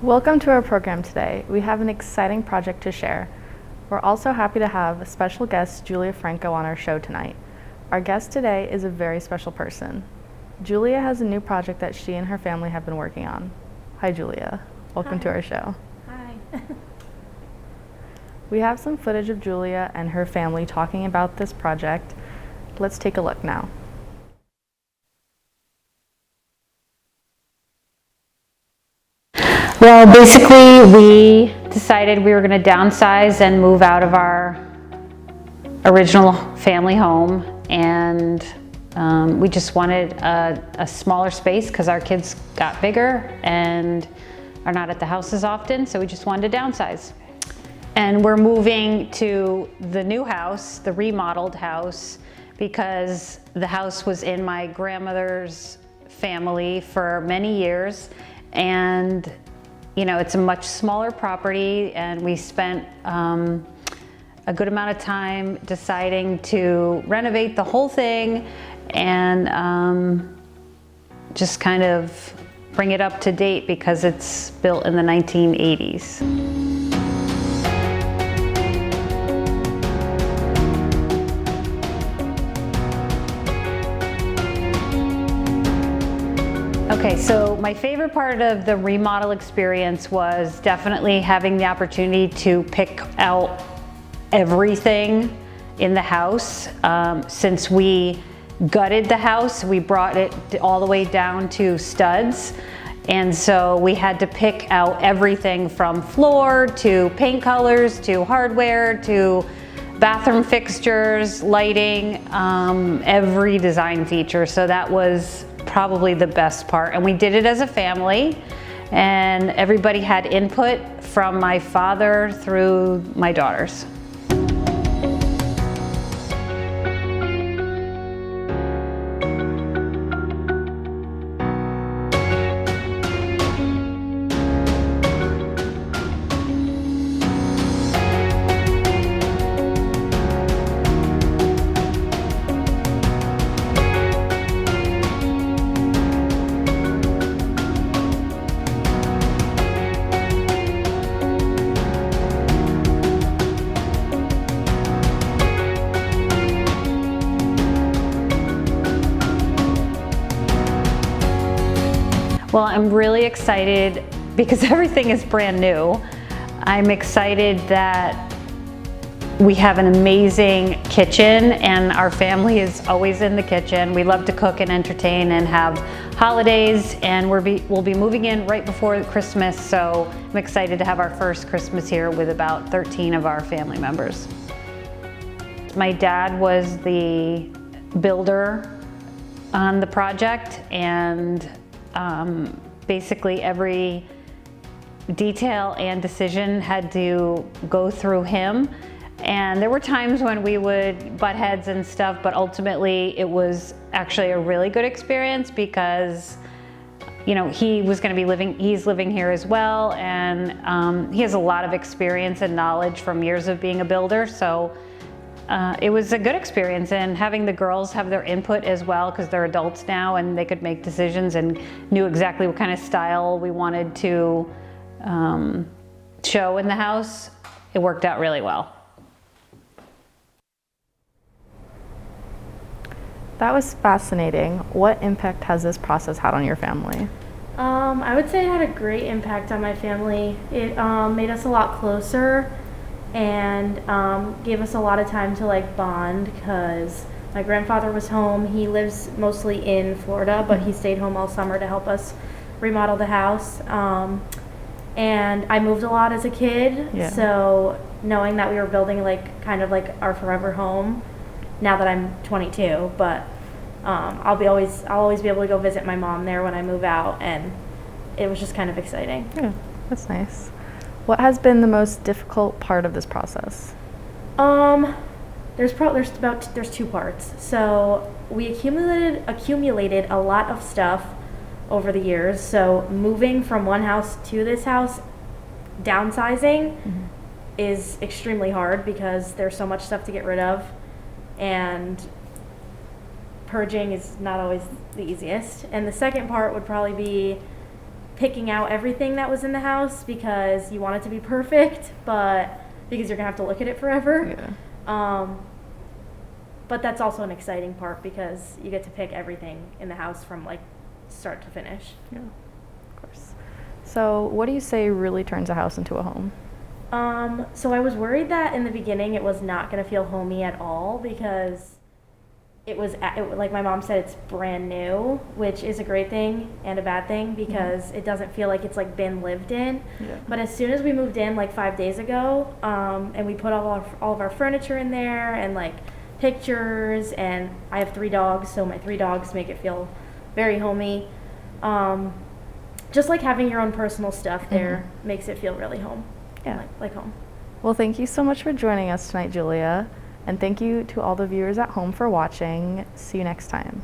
Welcome to our program today. We have an exciting project to share. We're also happy to have special guest Julia Franco on our show tonight. Our guest today is a very special person. Julia has a new project that she and her family have been working on. Hi, Julia. Welcome to our show. Hi. We have some footage of Julia and her family talking about this project. Let's take a look now. Well, basically, we decided we were going to downsize and move out of our original family home, and we just wanted a smaller space because our kids got bigger and are not at the house as often, so we just wanted to downsize. And we're moving to the new house, the remodeled house, because the house was in my grandmother's family for many years, and you know, it's a much smaller property, and we spent a good amount of time deciding to renovate the whole thing and just kind of bring it up to date because it's built in the 1980s. Okay, so my favorite part of the remodel experience was definitely having the opportunity to pick out everything in the house. Since we gutted the house, we brought it all the way down to studs. And so we had to pick out everything from floor to paint colors to hardware to bathroom fixtures, lighting, every design feature. So that was probably the best part. And we did it as a family, and everybody had input from my father through my daughters. Well, I'm really excited because everything is brand new. I'm excited that we have an amazing kitchen, and our family is always in the kitchen. We love to cook and entertain and have holidays, and we'll be moving in right before Christmas, so I'm excited to have our first Christmas here with about 13 of our family members. My dad was the builder on the project, and basically every detail and decision had to go through him. And there were times when we would butt heads and stuff, but ultimately it was actually a really good experience because, you know, he's living here as well, and he has a lot of experience and knowledge from years of being a builder. So it was a good experience, and having the girls have their input as well because they're adults now and they could make decisions and knew exactly what kind of style we wanted to show in the house. It worked out really well. That was fascinating. What impact has this process had on your family? I would say it had a great impact on my family. It made us a lot closer and gave us a lot of time to like bond because my grandfather was home. He lives mostly in Florida, but he stayed home all summer to help us remodel the house. And I moved a lot as a kid, so knowing that we were building like kind of like our forever home now that I'm 22, but I'll always be able to go visit my mom there when I move out, and it was just kind of exciting. Yeah, that's nice. What has been the most difficult part of this process? There's two parts. So we accumulated a lot of stuff over the years. So moving from one house to this house, downsizing is extremely hard because there's so much stuff to get rid of, and purging is not always the easiest. And the second part would probably be picking out everything that was in the house because you want it to be perfect, but because you're gonna have to look at it forever. Yeah. But that's also an exciting part because you get to pick everything in the house from like start to finish. Yeah, of course. So what do you say really turns a house into a home? So I was worried that in the beginning it was not going to feel homey at all because like my mom said, it's brand new, which is a great thing and a bad thing because it doesn't feel like it's like been lived in. Yeah. But as soon as we moved in like 5 days ago, and we put all of our furniture in there and like pictures, and I have 3 dogs, so my 3 dogs make it feel very homey. Just like having your own personal stuff there makes it feel really home. Yeah. Like home. Well, thank you so much for joining us tonight, Julia. And thank you to all the viewers at home for watching. See you next time.